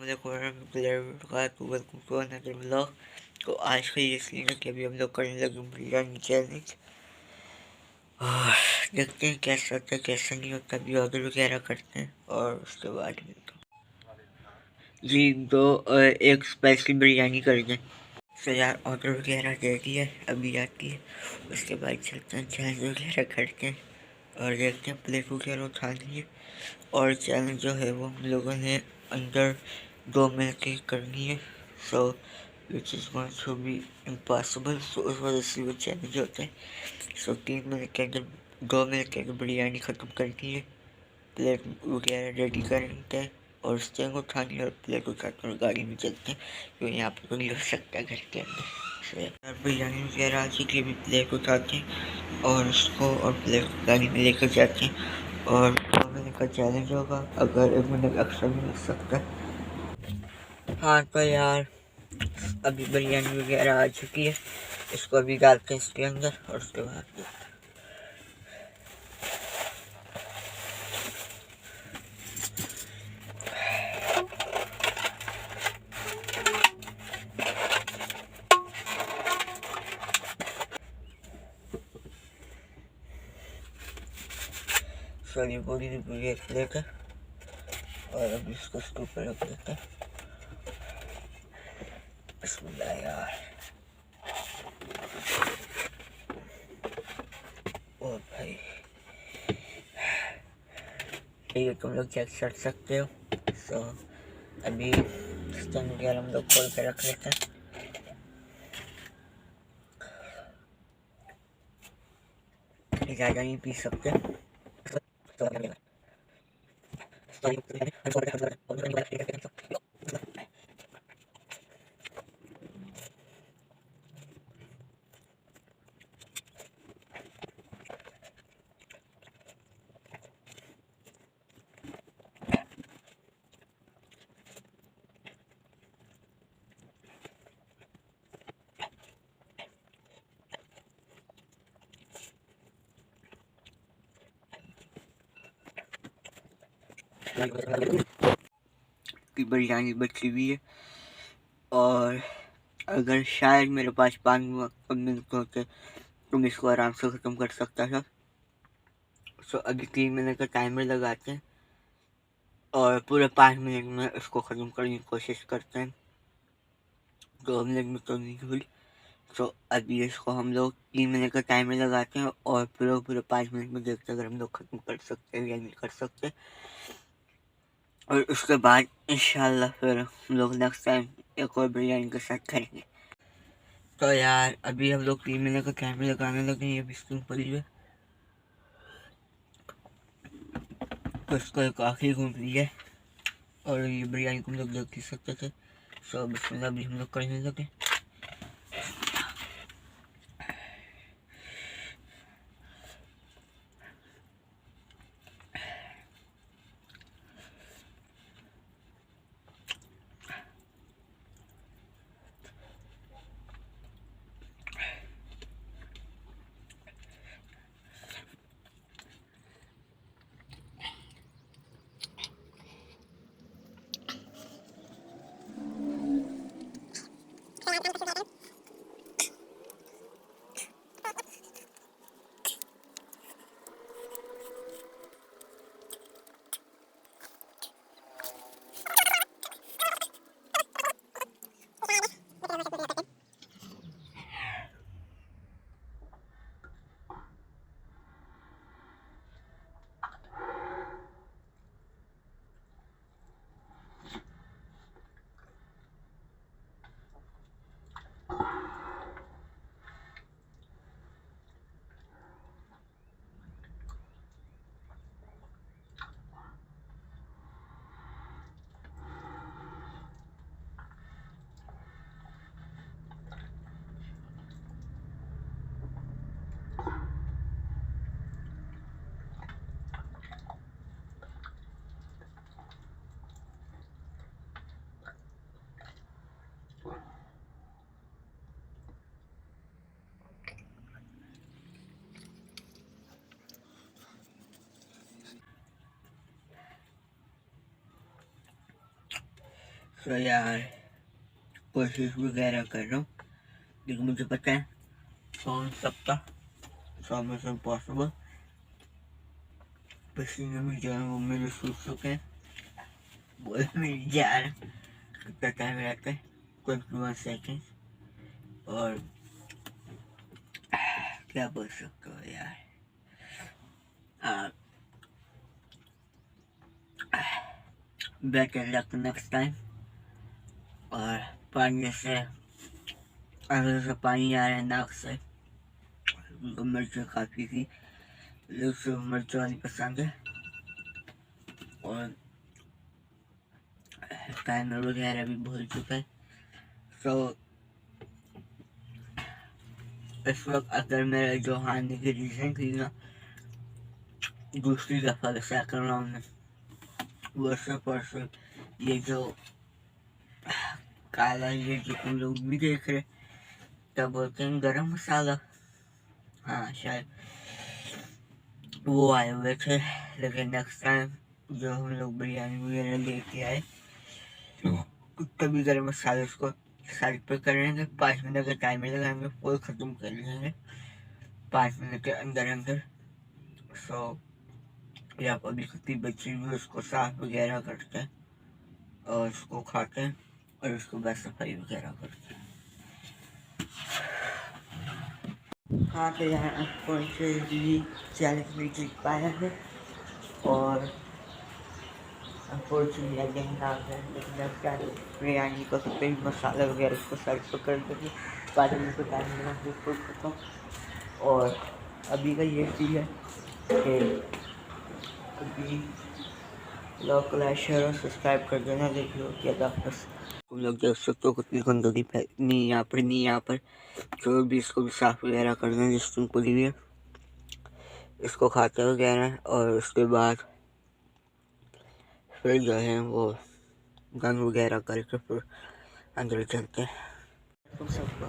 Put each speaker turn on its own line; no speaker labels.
Welcome to another vlog. तो आज का ये सीन है कि अभी हम लोग करने लगे बिरयानी चैलेंज और देखते हैं कैसा होता है कैसा नहीं होता। अभी ऑर्डर वगैरह करते हैं और उसके बाद जी एक स्पाइसी बिरयानी कर दें। तो यार ऑर्डर वगैरह दे दिया है, अभी आती है। उसके बाद चलते हैं चैलेंज वगैरह करते हैं और देखते हैं प्लेट वगैरह उठानी है। और चैलेंज जो है वो हम लोगों ने अंदर 2 मिनट की करनी है। So which is going to be impossible. So उस वजह से वो चैलेंज होता है। सो 3 मिनट के अंदर 2 मिनट के अंदर बिरयानी ख़त्म करनी है। प्लेट वगैरह रेडी करते हैं और स्टेंग उठानी है और प्लेट उठाते हैं गाड़ी में चलते हैं क्योंकि यहाँ पर कोई हो सकता है घर के अंदर। बिरयानी वगैरह आ चुकी है, अभी प्लेट उठाते हैं और उसको और प्लेट गाड़ी में लेकर जाते हैं और 2 मिनट का चैलेंज होगा। अगर 1 मिनट अक्सर भी लग सकता है। हाँ तो यार अभी बिरयानी वगैरह आ चुकी है, इसको अभी डालते हैं इसके अंदर और उसके बाद सॉरी पूरी प्लेट है और अभी इसको उसके ऊपर रख देते हैं। बिस्मिल्लाह यार। ओ भाई ये तुम लोग चेक कर सकते हो। सो अभी स्टैंड वगैरह हम लोग खोल के रख लेते हैं। ज़्यादा नहीं पी सकते। की बिरयानी बची हुई है और अगर शायद मेरे पास 5 मिनट होते तो मैं इसको आराम से ख़त्म कर सकता था। सो अभी 3 मिनट का टाइमर लगाते हैं और पूरे 5 मिनट में इसको ख़त्म करने की कोशिश करते हैं। 2 मिनट में तो नहीं हुई। सो अभी इसको हम लोग 3 मिनट का टाइमर लगाते हैं और पूरे 5 मिनट में देखते हैं अगर हम लोग ख़त्म कर सकते हैं या नहीं कर सकते। और उसके बाद इंशाल्लाह फिर हम लोग नेक्स्ट टाइम एक और बिरयानी के साथ करेंगे। तो यार अभी हम लोग 3 महीने का कैमरे लगाने लगे हैं, ये भी सिंपल है। तो इसको एक आखिरी घूम लिया और ये बिरयानी को हम लोग देख ही सकते थे। सो बिस्मिल्लाह अभी हम लोग करने लगे। तो यार कोशिश वगैरह कर रहा हूँ, लेकिन मुझे पता है हो नहीं सकता, सौ में से इम्पॉसिबल। पसीने में जो है वो मेरे सूख चुके हैं, बोल मेरी जान कितना टाइम रहता है, 21 सेकेंड। और क्या बोल सकते हो यार, बेटर लक नेक्स्ट टाइम। और पानी से आगे से पानी आ रहा है नाक से, उनको मिर्च काफ़ी थी, लोग मिर्च वाली पसंद है। और टाइमर वगैरह भी भूल चुका है। तो इस वक्त अगर मेरे जो हारने की रीज़न थी ना, दूसरी दफ़ा का सेकंड राउंड में, वो सिर्फ और सिर्फ ये जो काला, ये जो तुम लोग भी देख रहे, क्या बोलते हैं, गरम मसाला, हाँ शायद वो आए हुए थे। लेकिन नेक्स्ट टाइम जो हम लोग बिरयानी वगैरह लेके आए, तभी गरम मसाले उसको साइड पे करेंगे, 5 मिनट का टाइमर लगाएंगे, फुल ख़त्म कर लेंगे 5 मिनट के अंदर अंदर। सो या अभी कितनी बची हुई उसको साफ वगैरह करते हैं और उसको खाते हैं और उसको बाद सफाई वगैरह करते हैं। हाँ तो यहाँ अनफॉर्चुनेटली चैलेंज नहीं जीत पाया है और अनफॉर्चुनेटली अगेन आ गया, लेकिन अब क्या बिरयानी को सबसे मसाला वगैरह उसको साइड पर कर देंगे, 5 मिनट का टाइम लगा बिल्कुल खत्म। और अभी का ये चीज़ है कि अभी लाइक लाइक शेयर और सब्सक्राइब कर देना, देख लो क्या वापस तुम लोग देख सकते हो कितनी गंदगी नहीं यहाँ पर, नहीं यहाँ पर, जो भी इसको भी साफ वगैरह करना जिस तुमको लिए इसको खाते वगैरह। और उसके बाद फिर जो है वो गन वगैरह करके फिर अंदर चलते हैं। तुम सबको